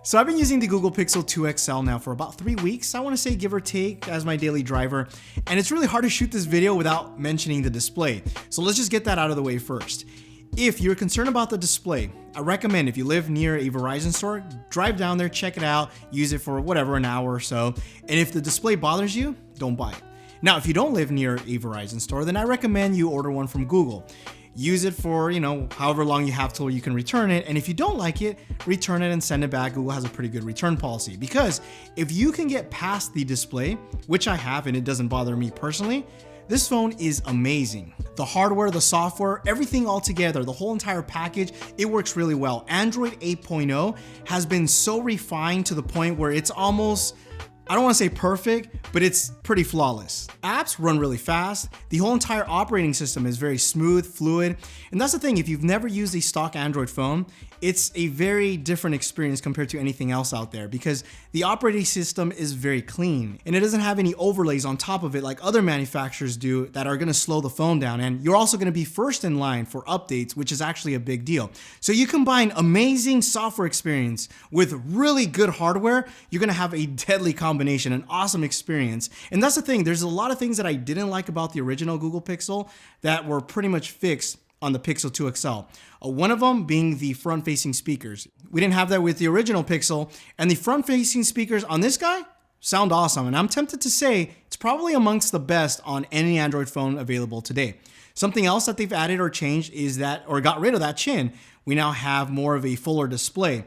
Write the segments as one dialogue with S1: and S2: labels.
S1: So I've been using the Google Pixel 2 XL now for about 3 weeks, I want to say give or take, as my daily driver, and it's really hard to shoot this video without mentioning the display. So let's just get that out of the way first. If you're concerned about the display, I recommend if you live near a Verizon store, drive down there, check it out, use it for whatever, an hour or so, and if the display bothers you, don't buy it. Now, if you don't live near a Verizon store, then I recommend you order one from Google. Use it for, however long you have till you can return it. And if you don't like it, return it and send it back. Google has a pretty good return policy, because if you can get past the display, which I have, and it doesn't bother me personally, this phone is amazing. The hardware, the software, everything all together, the whole entire package, it works really well. Android 8.0 has been so refined to the point where it's almost, I don't want to say perfect, but it's pretty flawless. Apps run really fast. The whole entire operating system is very smooth, fluid. And that's the thing, if you've never used a stock Android phone, it's a very different experience compared to anything else out there, because the operating system is very clean and it doesn't have any overlays on top of it like other manufacturers do that are going to slow the phone down. And you're also going to be first in line for updates, which is actually a big deal. So you combine amazing software experience with really good hardware, you're going to have a deadly combination, an awesome experience. And that's the thing, there's a lot of things that I didn't like about the original Google Pixel that were pretty much fixed on the Pixel 2 XL. One of them being the front-facing speakers. We didn't have that with the original Pixel, and the front-facing speakers on this guy sound awesome, and I'm tempted to say it's probably amongst the best on any Android phone available today. Something else that they've added or changed is that, or got rid of that chin, we now have more of a fuller display.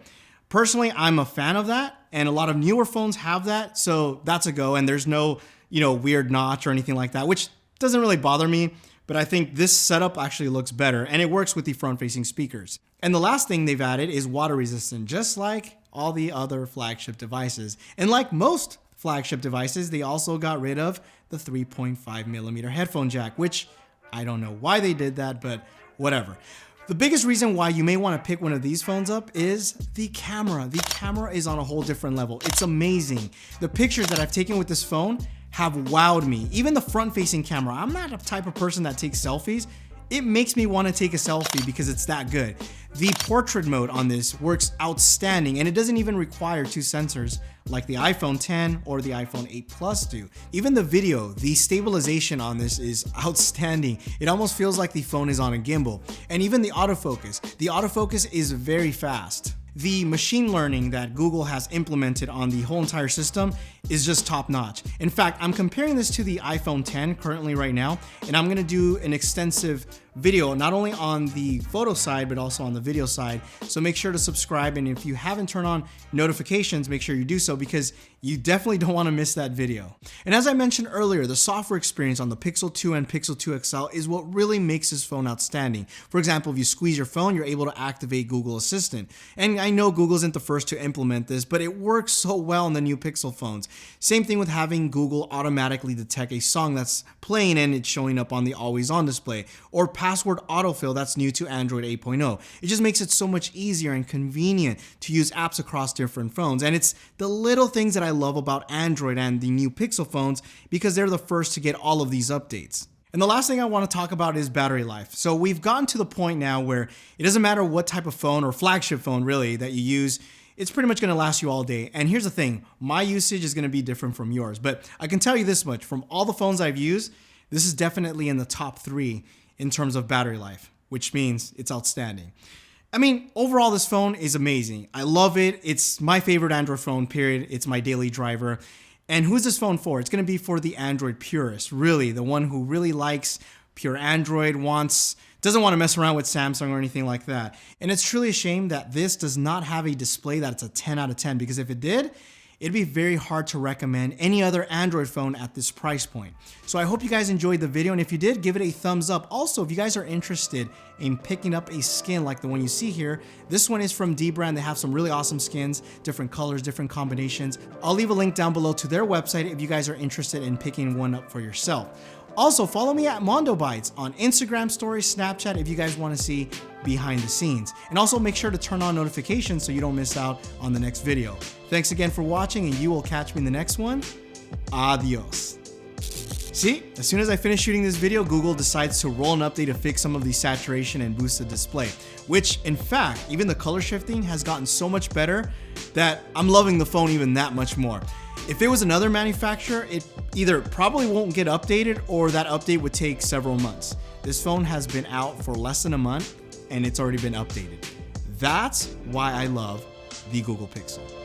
S1: Personally, I'm a fan of that, and a lot of newer phones have that, so that's a go, and there's no, weird notch or anything like that, which doesn't really bother me. But I think this setup actually looks better, and it works with the front-facing speakers. And the last thing they've added is water resistant, just like all the other flagship devices. And like most flagship devices, they also got rid of the 3.5mm headphone jack, which I don't know why they did that, but whatever. The biggest reason why you may want to pick one of these phones up is the camera. The camera is on a whole different level. It's amazing. The pictures that I've taken with this phone have wowed me. Even the front-facing camera. I'm not a type of person that takes selfies. It makes me want to take a selfie because it's that good. The portrait mode on this works outstanding, and it doesn't even require two sensors like the iPhone 10 or the iPhone 8 Plus do. Even the video, the stabilization on this is outstanding. It almost feels like the phone is on a gimbal. And even the autofocus. The autofocus is very fast. The machine learning that Google has implemented on the whole entire system is just top notch. In fact, I'm comparing this to the iPhone 10 currently right now, and I'm gonna do an extensive video, not only on the photo side, but also on the video side. So make sure to subscribe, and if you haven't turned on notifications, make sure you do so, because you definitely don't wanna miss that video. And as I mentioned earlier, the software experience on the Pixel 2 and Pixel 2 XL is what really makes this phone outstanding. For example, if you squeeze your phone, you're able to activate Google Assistant. And I know Google isn't the first to implement this, but it works so well in the new Pixel phones. Same thing with having Google automatically detect a song that's playing and it's showing up on the always on display, or password autofill that's new to Android 8.0. It just makes it so much easier and convenient to use apps across different phones. And it's the little things that I love about Android and the new Pixel phones, because they're the first to get all of these updates. And the last thing I want to talk about is battery life. So we've gotten to the point now where it doesn't matter what type of phone, or flagship phone really, that you use, it's pretty much going to last you all day. And here's the thing, my usage is going to be different from yours, but I can tell you this much, from all the phones I've used, this is definitely in the top 3 in terms of battery life, which means it's outstanding. I mean, overall, this phone is amazing. I love it. It's my favorite Android phone, period. It's my daily driver. And who's this phone for? It's going to be for the Android purist, really, the one who really likes pure Android, doesn't want to mess around with Samsung or anything like that. And it's truly a shame that this does not have a display that's a 10 out of 10, because if it did, it'd be very hard to recommend any other Android phone at this price point. So I hope you guys enjoyed the video, and if you did, give it a thumbs up. Also, if you guys are interested in picking up a skin like the one you see here, this one is from Dbrand. They have some really awesome skins, different colors, different combinations. I'll leave a link down below to their website if you guys are interested in picking one up for yourself. Also, follow me at Mondo Bites on Instagram stories, Snapchat, if you guys want to see behind the scenes. And also make sure to turn on notifications so you don't miss out on the next video. Thanks again for watching, and you will catch me in the next one. Adios. See, as soon as I finish shooting this video, Google decides to roll an update to fix some of the saturation and boost the display. which in fact, even the color shifting has gotten so much better that I'm loving the phone even that much more. If it was another manufacturer, it either probably won't get updated or that update would take several months. This phone has been out for less than a month and it's already been updated. That's why I love the Google Pixel.